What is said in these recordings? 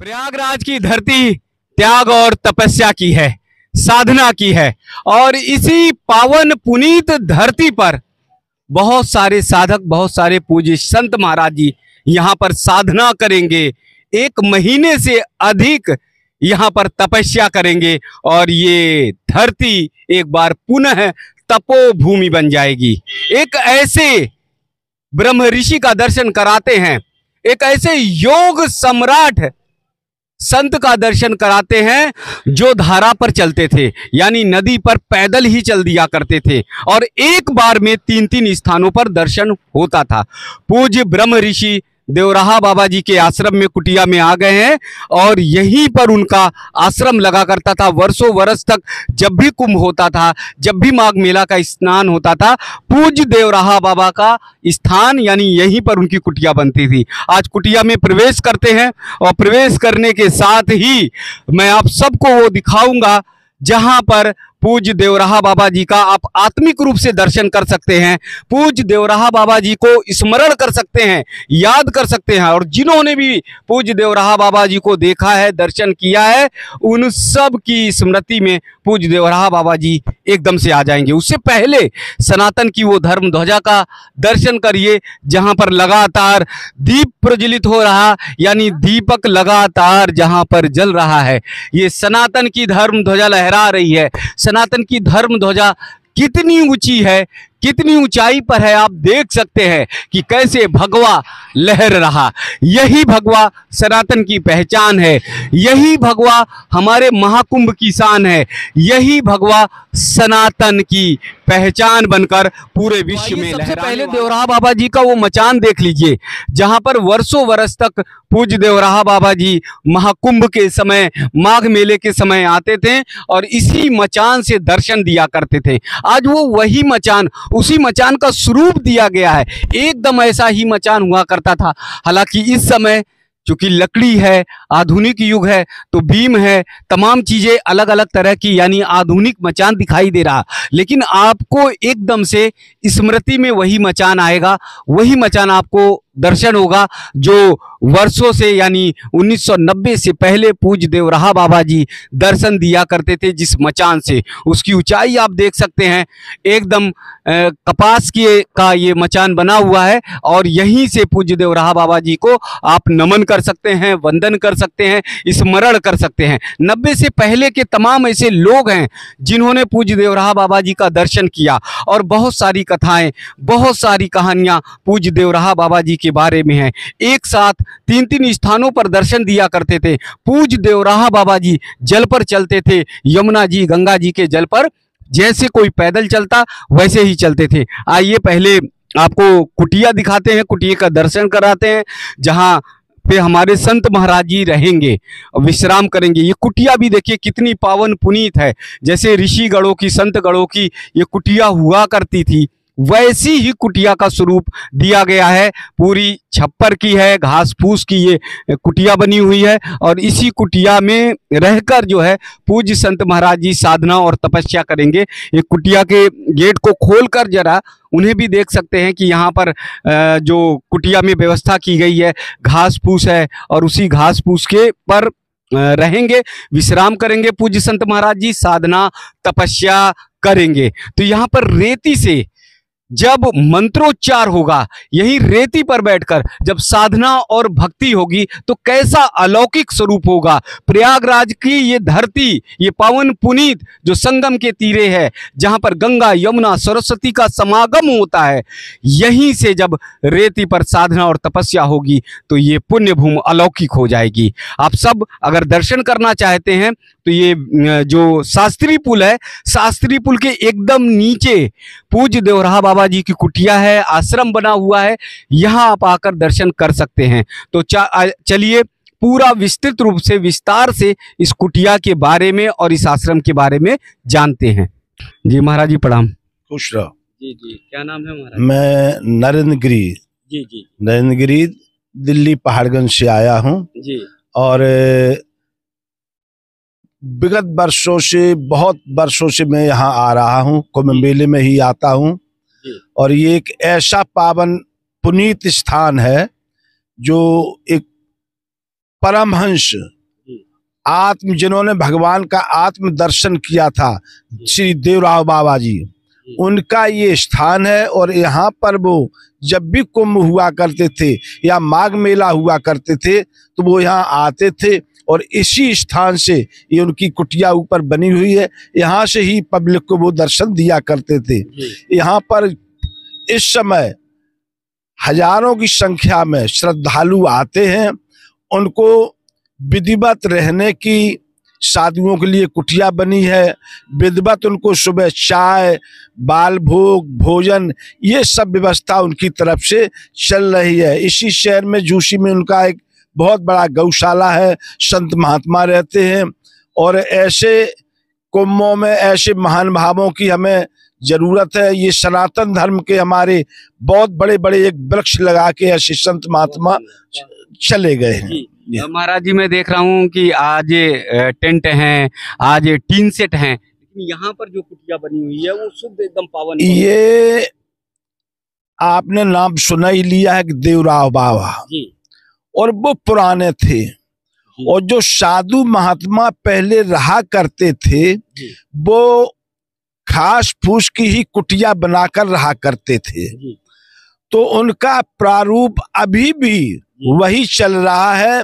प्रयागराज की धरती त्याग और तपस्या की है, साधना की है। और इसी पावन पुनीत धरती पर बहुत सारे साधक, बहुत सारे पूज्य संत महाराज जी यहाँ पर साधना करेंगे। 1 महीने से अधिक यहाँ पर तपस्या करेंगे और ये धरती एक बार पुनः तपोभूमि बन जाएगी। एक ऐसे ब्रह्म ऋषि का दर्शन कराते हैं, एक ऐसे योग सम्राट संत का दर्शन कराते हैं जो धारा पर चलते थे, यानी नदी पर पैदल ही चल दिया करते थे और एक बार में 3-3 स्थानों पर दर्शन होता था। पूज्य ब्रह्म ऋषि देवराहा बाबा जी के आश्रम में, कुटिया में आ गए हैं और यहीं पर उनका आश्रम लगा करता था। वर्षों वर्ष तक जब भी कुंभ होता था, जब भी माघ मेला का स्नान होता था, पूज्य देवराहा बाबा का स्थान यानी यहीं पर उनकी कुटिया बनती थी। आज कुटिया में प्रवेश करते हैं और प्रवेश करने के साथ ही मैं आप सबको वो दिखाऊंगा जहां पर पूज्य देवराहा बाबा जी का आप आत्मिक रूप से दर्शन कर सकते हैं, पूज्य देवराहा बाबा जी को स्मरण कर सकते हैं, याद कर सकते हैं। और जिन्होंने भी पूज्य देवराहा बाबा जी को देखा है, दर्शन किया है, उन सब की स्मृति में पूज्य देवराहा बाबा जी एकदम से आ जाएंगे। उससे पहले सनातन की वो धर्म ध्वजा का दर्शन करिए जहां पर लगातार दीप प्रज्वलित हो रहा, यानी दीपक लगातार जहां पर जल रहा है। ये सनातन की धर्म ध्वजा लहरा रही है। सनातन की धर्म ध्वजा कितनी ऊंची है, कितनी ऊंचाई पर है, आप देख सकते हैं कि कैसे भगवा लहर रहा। यही भगवा सनातन की पहचान है, यही भगवा हमारे महाकुंभ की शान है, यही भगवा सनातन की पहचान बनकर पूरे विश्व में सबसे पहले देवराहा बाबा जी का वो मचान देख लीजिए जहां पर वर्षों वर्ष तक पूज्य देवराहा बाबा जी महाकुंभ के समय, माघ मेले के समय आते थे और इसी मचान से दर्शन दिया करते थे। आज वो वही मचान, उसी मचान का स्वरूप दिया गया है। एकदम ऐसा ही मचान हुआ करता था। हालांकि इस समय चूंकि लकड़ी है, आधुनिक युग है, तो बीम है, तमाम चीजें अलग अलग तरह की, यानी आधुनिक मचान दिखाई दे रहा, लेकिन आपको एकदम से स्मृति में वही मचान आएगा, वही मचान आपको दर्शन होगा जो वर्षों से यानी 1990 से पहले पूज्य देवराहा बाबा जी दर्शन दिया करते थे। जिस मचान से, उसकी ऊंचाई आप देख सकते हैं, एकदम कपास का ये मचान बना हुआ है और यहीं से पूज्य देवराहा बाबा जी को आप नमन कर सकते हैं, वंदन कर सकते हैं, स्मरण कर सकते हैं। 90 से पहले के तमाम ऐसे लोग हैं जिन्होंने पूज्य देवराहा बाबा जी का दर्शन किया और बहुत सारी कथाएं, बहुत सारी कहानियां पूज्य देवराहा बाबा जी के बारे में है। एक साथ 3-3 स्थानों पर दर्शन दिया करते थे। पूज्य देवराहा बाबा जी जल पर चलते थे, यमुना जी, गंगा जी के जल पर जैसे कोई पैदल चलता वैसे ही चलते थे। आइए पहले आपको कुटिया दिखाते हैं, कुटिया का दर्शन कराते हैं जहां पे हमारे संत महाराज जी रहेंगे, विश्राम करेंगे। ये कुटिया भी देखिए कितनी पावन पुनीत है। जैसे ऋषि गणों की, संत गणों की ये कुटिया हुआ करती थी, वैसी ही कुटिया का स्वरूप दिया गया है। पूरी छप्पर की है, घास फूस की ये कुटिया बनी हुई है और इसी कुटिया में रहकर जो है पूज्य संत महाराज जी साधना और तपस्या करेंगे। ये कुटिया के गेट को खोलकर जरा उन्हें भी देख सकते हैं कि यहाँ पर जो कुटिया में व्यवस्था की गई है, घास फूस है और उसी घास फूस के पर रहेंगे, विश्राम करेंगे पूज्य संत महाराज जी, साधना तपस्या करेंगे। तो यहाँ पर रेती से जब मंत्रोच्चार होगा, यही रेती पर बैठकर जब साधना और भक्ति होगी तो कैसा अलौकिक स्वरूप होगा। प्रयागराज की ये धरती, ये पावन पुनीत जो संगम के तीरे है, जहां पर गंगा, यमुना, सरस्वती का समागम होता है, यहीं से जब रेती पर साधना और तपस्या होगी तो ये पुण्य भूमि अलौकिक हो जाएगी। आप सब अगर दर्शन करना चाहते हैं तो ये जो शास्त्री पुल है, शास्त्री पुल के एकदम नीचे पूज्य देवराहा बाबा जी की कुटिया है, आश्रम बना हुआ है, यहाँ आप आकर दर्शन कर सकते हैं। तो चलिए पूरा विस्तृत रूप से, विस्तार से इस कुटिया के बारे में और इस आश्रम के बारे में जानते हैं। जी महाराज जी प्रणाम। खुश रहो। जी जी, क्या नाम है महाराज? मैं नरेंद्र गिरी। जी जी, नरेंद्र गिरी दिल्ली पहाड़गंज से आया हूँ जी। और विगत वर्षों से, बहुत वर्षों से मैं यहाँ आ रहा हूँ, कुंभ मेले में ही आता हूँ और ये एक ऐसा पावन पुनीत स्थान है जो एक परमहंस जिन्होंने भगवान का आत्म दर्शन किया था, श्री देवराव बाबा जी, उनका ये स्थान है। और यहाँ पर वो जब भी कुंभ हुआ करते थे या माघ मेला हुआ करते थे तो वो यहाँ आते थे, और इसी स्थान से ये उनकी कुटिया ऊपर बनी हुई है, यहाँ से ही पब्लिक को वो दर्शन दिया करते थे। यहाँ पर इस समय हजारों की संख्या में श्रद्धालु आते हैं। उनको विधिवत रहने की साधुओं के लिए कुटिया बनी है, विधिवत उनको सुबह चाय, बाल भोग, भोजन, ये सब व्यवस्था उनकी तरफ से चल रही है। इसी शहर में जूसी में उनका एक बहुत बड़ा गौशाला है, संत महात्मा रहते हैं। और ऐसे कुंभों में ऐसे महान भावों की हमें जरूरत है। ये सनातन धर्म के हमारे बहुत बड़े बड़े एक वृक्ष लगा के ऐसे संत महात्मा चले गए हैं। महाराज जी, मैं देख रहा हूँ कि आज टेंट हैं, आज टीन सेट हैं, लेकिन यहाँ पर जो कुटिया बनी हुई है वो शुद्ध एकदम पावन। ये आपने नाम सुना ही लिया है कि देवराव बाबा जी, और वो पुराने थे। और जो साधु महात्मा पहले रहा करते थे वो घास फूस की ही कुटिया बनाकर रहा करते थे। तो उनका प्रारूप अभी भी वही चल रहा है।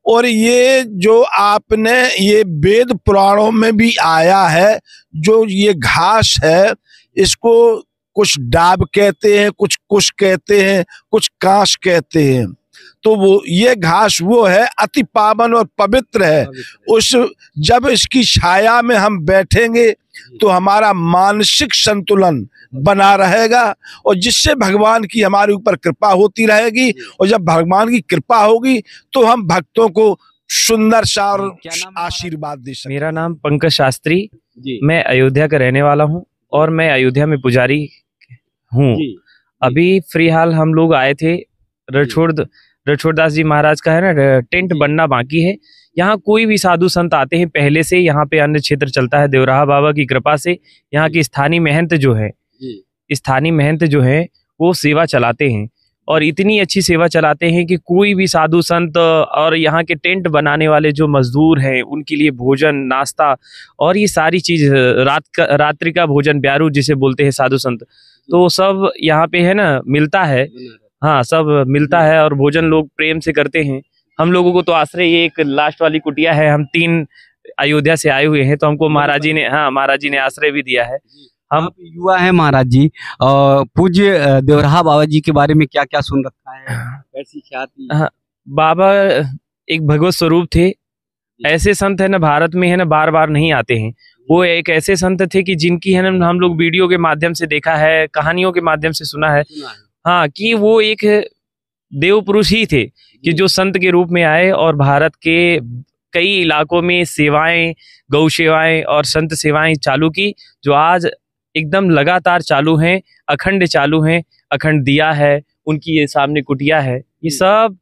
और ये जो आपने ये वेद पुराणों में भी आया है, जो ये घास है इसको कुछ डाब कहते हैं, कुछ कुश कहते हैं, कुछ कांस कहते हैं। तो वो ये घास वो है, अति पावन और पवित्र है। उस जब इसकी छाया में हम बैठेंगे तो हमारा मानसिक संतुलन बना रहेगा, और जिससे भगवान की हमारे ऊपर कृपा होती रहेगी। और जब भगवान की कृपा होगी तो हम भक्तों को सुंदर सा आशीर्वाद दे सकते। मेरा नाम पंकज शास्त्री जी, मैं अयोध्या का रहने वाला हूं और मैं अयोध्या में पुजारी हूं। अभी फिलहाल हम लोग आए थे, रणछोड़दास जी महाराज का है ना टेंट बनना बाकी है। यहाँ कोई भी साधु संत आते हैं, पहले से यहाँ पे अन्य क्षेत्र चलता है। देवराहा बाबा की कृपा से यहाँ की स्थानीय महंत जो है वो सेवा चलाते हैं, और इतनी अच्छी सेवा चलाते हैं कि कोई भी साधु संत और यहाँ के टेंट बनाने वाले जो मजदूर हैं उनके लिए भोजन, नाश्ता और ये सारी चीज, रात्रि का भोजन, ब्यारू जिसे बोलते हैं साधु संत, तो सब यहाँ पे है ना मिलता है। हाँ, सब मिलता है और भोजन लोग प्रेम से करते हैं। हम लोगों को तो आश्रय ये एक लास्ट वाली कुटिया है। हम 3 अयोध्या से आए हुए हैं, तो हमको महाराज जी ने आश्रय भी दिया है। हम युवा हैं महाराज जी, पूज्य देवराहा बाबा जी के बारे में क्या क्या सुन रखा है, कैसी ख्याति? हाँ, बाबा एक भगवत स्वरूप थे। ऐसे संत है ना भारत में है ना बार बार नहीं आते हैं। वो एक ऐसे संत थे कि जिनकी है ना हम लोग वीडियो के माध्यम से देखा है, कहानियों के माध्यम से सुना है। हाँ, कि वो एक देव पुरुष ही थे कि जो संत के रूप में आए और भारत के कई इलाकों में सेवाएं, गौ सेवाएं और संत सेवाएं चालू की, जो आज एकदम लगातार चालू हैं, अखंड चालू हैं। अखंड दिया है, उनकी ये सामने कुटिया है। ये सब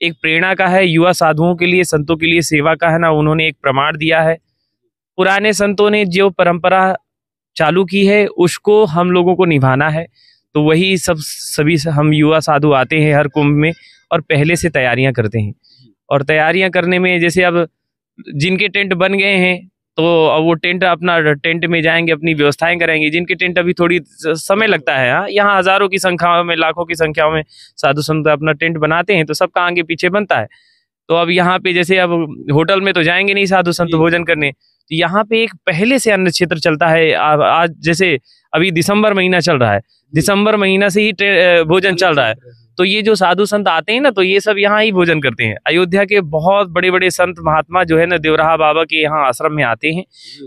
एक प्रेरणा का है, युवा साधुओं के लिए, संतों के लिए सेवा का है ना। उन्होंने एक प्रमाण दिया है। पुराने संतों ने जो परंपरा चालू की है उसको हम लोगों को निभाना है। तो वही सभी हम युवा साधु आते हैं हर कुंभ में और पहले से तैयारियां करते हैं। और तैयारियां करने में जैसे अब जिनके टेंट बन गए हैं तो अब वो टेंट अपना टेंट में जाएंगे, अपनी व्यवस्थाएं करेंगे। जिनके टेंट अभी थोड़ी समय लगता है, हाँ, यहाँ हजारों की संख्या में, लाखों की संख्या में साधु संत अपना टेंट बनाते हैं, तो सबका आगे पीछे बनता है। तो अब यहाँ पे जैसे अब होटल में तो जाएंगे नहीं साधु संत भोजन करने, तो यहाँ पे एक पहले से अन्न क्षेत्र चलता है। आज जैसे अभी दिसंबर महीना चल रहा है, दिसंबर महीना से ही भोजन चल रहा है। तो ये जो साधु संत आते हैं ना, तो ये सब यहाँ ही भोजन करते हैं। अयोध्या के बहुत बड़े बड़े संत महात्मा जो है ना देवराहा बाबा के यहाँ आश्रम में आते हैं,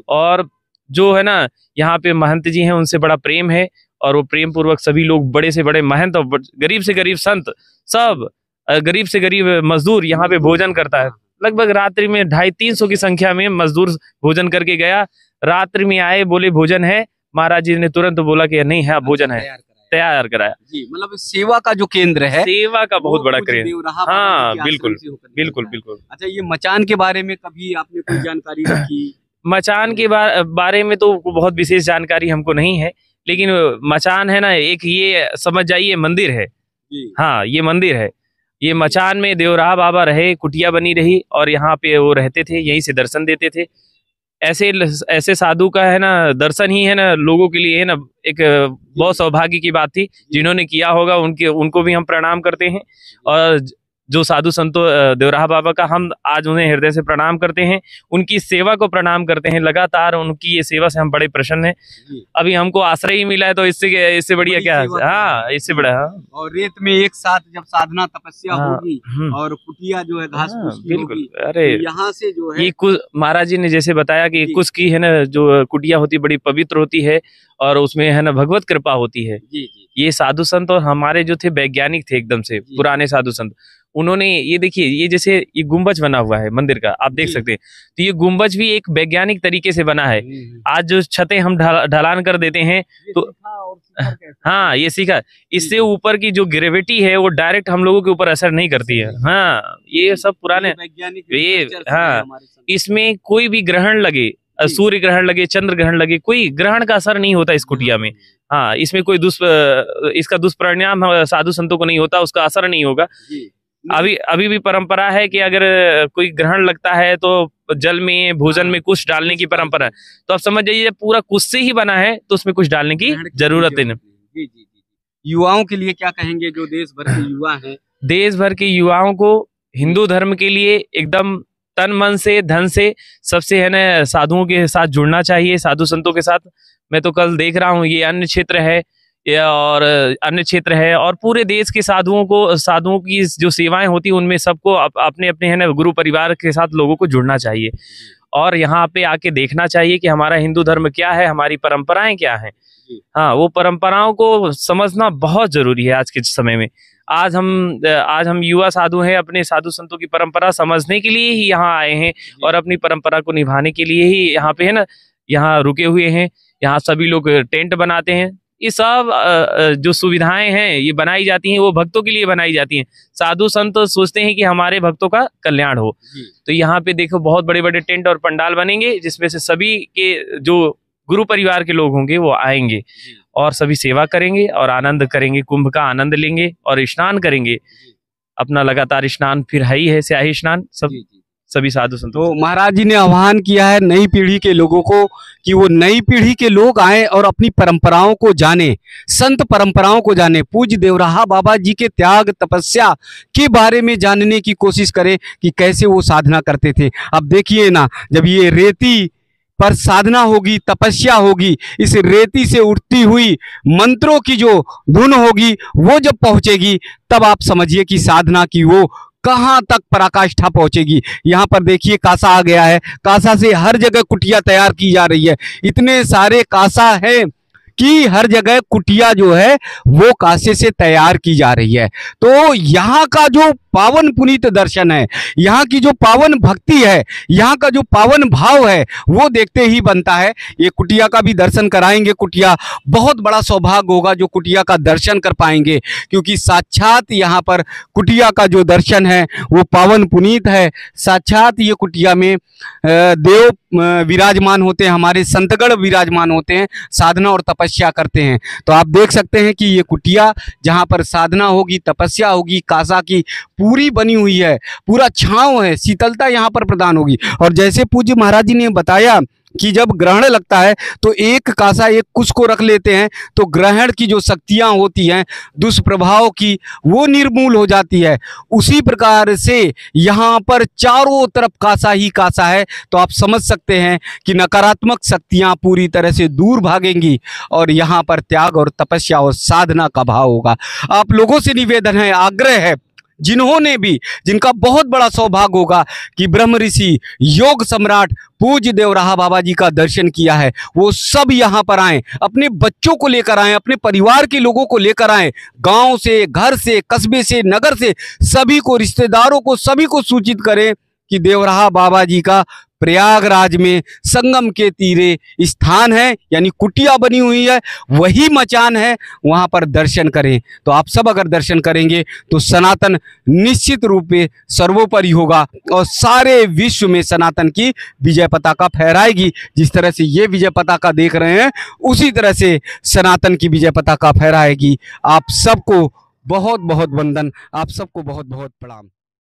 और जो है ना यहाँ पे महंत जी हैं उनसे बड़ा प्रेम है, और वो प्रेम पूर्वक सभी लोग, बड़े से बड़े महंत और गरीब से गरीब संत, सब गरीब से गरीब मजदूर यहाँ पे भोजन करता है। लगभग रात्रि में 250-300 की संख्या में मजदूर भोजन करके गया। रात्रि में आए, बोले भोजन है। महाराज जी ने तुरंत बोला कि नहीं है, भोजन है, तैयार कराया जी। मतलब सेवा का जो केंद्र है, सेवा का बहुत बड़ा केंद्र। हाँ, बिल्कुल बिल्कुल बिल्कुल। अच्छा, ये मचान के बारे में कभी आपने कोई जानकारी रखी? मचान के बारे में तो बहुत विशेष जानकारी हमको नहीं है, लेकिन मचान है ना, एक ये समझ जाइए मंदिर है। हाँ, ये मंदिर है। ये मचान में देवराहा बाबा रहे, कुटिया बनी रही और यहाँ पे वो रहते थे, यहीं से दर्शन देते थे। ऐसे साधु का है ना दर्शन ही है ना लोगों के लिए है ना एक बहुत सौभाग्य की बात थी। जिन्होंने किया होगा उनको भी हम प्रणाम करते हैं। और जो साधु संतो देवराहा बाबा का हम आज उन्हें हृदय से प्रणाम करते हैं, उनकी सेवा को प्रणाम करते हैं। लगातार उनकी ये सेवा से हम बड़े प्रसन्न हैं। अभी हमको आश्रय ही मिला है तो इससे बढ़िया क्या है। हाँ, इससे बड़ा। हाँ, और रेत में एक साथ जब साधना तपस्या होगी और कुटिया जो है घास फूस की बिल्कुल। होगी, अरे तो यहाँ से जो है ये महाराज जी ने जैसे बताया कि कुछ की है ना जो कुटिया होती बड़ी पवित्र होती है और उसमें है ना भगवत कृपा होती है। ये साधु संत और हमारे जो थे वैज्ञानिक थे एकदम से पुराने साधु संत, उन्होंने ये देखिए ये जैसे ये गुम्बज बना हुआ है मंदिर का, आप देख सकते हैं। तो ये गुम्बज भी एक वैज्ञानिक तरीके से बना है। आज जो छतें हम ढलान कर देते हैं तो हाँ ये सीखा, इससे ऊपर की जो ग्रेविटी है वो डायरेक्ट हम लोगों के ऊपर असर नहीं करती है। हाँ, ये सब पुराने ये हाँ, इसमें कोई भी ग्रहण लगे, सूर्य ग्रहण लगे, चंद्र ग्रहण लगे, कोई ग्रहण का असर नहीं होता इस कुटिया में। हाँ, इसमें कोई इसका दुष्परिणाम साधु संतों को नहीं होता, उसका असर नहीं होगा। अभी भी परंपरा है कि अगर कोई ग्रहण लगता है तो जल में भोजन में कुछ डालने की परंपरा है। तो आप समझ जाइए पूरा कुछ से ही बना है तो उसमें कुछ डालने की जरूरत है नहीं। युवाओं के लिए क्या कहेंगे जो देश भर के युवा हैं? देश भर के युवाओं को हिंदू धर्म के लिए एकदम तन मन से धन से सबसे है ना साधुओं के साथ जुड़ना चाहिए, साधु संतों के साथ। मैं तो कल देख रहा हूँ ये अन्य क्षेत्र है और अन्य क्षेत्र है और पूरे देश के साधुओं की जो सेवाएं होती उनमें सबको अपने अपने है ना गुरु परिवार के साथ लोगों को जुड़ना चाहिए और यहाँ पे आके देखना चाहिए कि हमारा हिंदू धर्म क्या है, हमारी परंपराएं क्या हैं। हाँ, वो परंपराओं को समझना बहुत जरूरी है आज के समय में। आज हम युवा साधु हैं, अपने साधु संतों की परंपरा समझने के लिए ही यहाँ आए हैं और अपनी परंपरा को निभाने के लिए ही यहाँ पे है ना यहाँ रुके हुए हैं। यहाँ सभी लोग टेंट बनाते हैं। ये सब जो सुविधाएं हैं ये बनाई जाती हैं वो भक्तों के लिए बनाई जाती हैं। साधु संत सोचते हैं कि हमारे भक्तों का कल्याण हो। तो यहाँ पे देखो बहुत बड़े बड़े टेंट और पंडाल बनेंगे जिसमें से सभी के जो गुरु परिवार के लोग होंगे वो आएंगे और सभी सेवा करेंगे और आनंद करेंगे, कुंभ का आनंद लेंगे और स्नान करेंगे। अपना लगातार स्नान फिर है ही है, स्याही स्नान सभी साधु संतों। तो महाराज जी ने आह्वान किया है नई पीढ़ी के लोगों को कि वो नई पीढ़ी के लोग आए और अपनी परंपराओं को जाने, संत परंपराओं को जाने, पूज्य देवराहा बाबा जी के त्याग तपस्या के बारे में जानने की कोशिश करें कि कैसे वो साधना करते थे। अब देखिए ना, जब ये रेती पर साधना होगी, तपस्या होगी, इस रेती से उठती हुई मंत्रों की जो धुन होगी वो जब पहुंचेगी तब आप समझिए कि साधना की वो कहां तक पराकाष्ठा पहुंचेगी। यहाँ पर देखिए कासा आ गया है, कासा से हर जगह कुटिया तैयार की जा रही है। इतने सारे कासा है कि हर जगह कुटिया जो है वो कासे से तैयार की जा रही है। तो यहाँ का जो पावन पुनीत दर्शन है, यहाँ की जो पावन भक्ति है, यहाँ का जो पावन भाव है वो देखते ही बनता है। ये कुटिया का भी दर्शन कराएंगे। कुटिया बहुत बड़ा सौभाग्य होगा जो कुटिया का दर्शन कर पाएंगे, क्योंकि साक्षात यहाँ पर कुटिया का जो दर्शन है वो पावन पुनीत है। साक्षात ये कुटिया में देव विराजमान होते हैं, हमारे संतगण विराजमान होते हैं, साधना और तपस्या करते हैं। तो आप देख सकते हैं कि ये कुटिया जहाँ पर साधना होगी, तपस्या होगी, कासा की पूरी बनी हुई है, पूरा छांव है, शीतलता यहाँ पर प्रदान होगी। और जैसे पूज्य महाराज जी ने बताया कि जब ग्रहण लगता है तो एक कासा एक कुश को रख लेते हैं तो ग्रहण की जो शक्तियां होती हैं दुष्प्रभाव की वो निर्मूल हो जाती है। उसी प्रकार से यहाँ पर चारों तरफ कासा ही कासा है। तो आप समझ सकते हैं कि नकारात्मक शक्तियां पूरी तरह से दूर भागेंगी और यहाँ पर त्याग और तपस्या और साधना का भाव होगा। आप लोगों से निवेदन है, आग्रह है, जिनका बहुत बड़ा सौभाग्य होगा कि ब्रह्म ऋषि योग सम्राट पूज्य देवराहा बाबा जी का दर्शन किया है, वो सब यहाँ पर आएं, अपने बच्चों को लेकर आएं, अपने परिवार के लोगों को लेकर आएं, गांव से, घर से, कस्बे से, नगर से, सभी को, रिश्तेदारों को, सभी को सूचित करें कि देवराहा बाबा जी का प्रयागराज में संगम के तीरे स्थान है, यानी कुटिया बनी हुई है, वही मचान है, वहां पर दर्शन करें। तो आप सब अगर दर्शन करेंगे तो सनातन निश्चित रूप में सर्वोपरि होगा और सारे विश्व में सनातन की विजय पताका फहराएगी। जिस तरह से ये विजय पताका देख रहे हैं उसी तरह से सनातन की विजय पताका फहराएगी। आप सबको बहुत बहुत वंदन, आप सबको बहुत बहुत प्रणाम।